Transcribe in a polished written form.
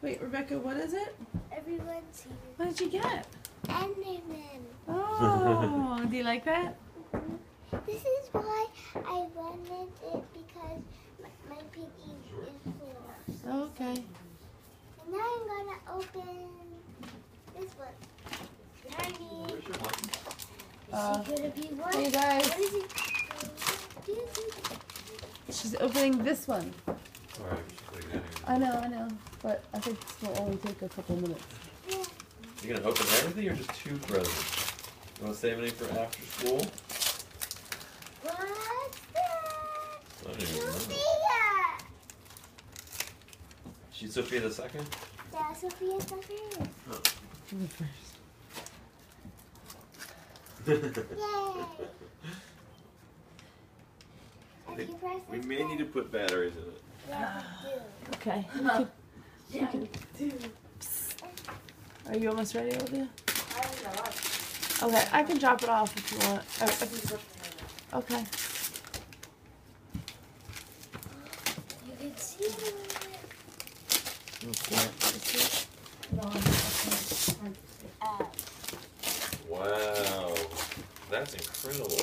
Wait, Rebecca, what is it? Everyone's here. What did you get? Enderman. Oh, do you like that? This is why I wanted it because my piggy is full. Okay. And now I'm gonna open this one. Tiny. Is she gonna be one? Hey guys. What is it? She's opening this one. Alright, she's putting that in. I know. But I think this will only take a couple minutes. Yeah. You gonna open everything or just 2 presents? You wanna save any for after school? What's that? I don't even remember. Sophia! She's Sophia the second? Yeah, Sophia's the first. You first. Yay! I think we may need to put batteries in it. Yeah, Okay. You can. Are you almost ready, Olivia? Okay, I can drop it off if you want. Okay. you can see it. Wow, that's incredible.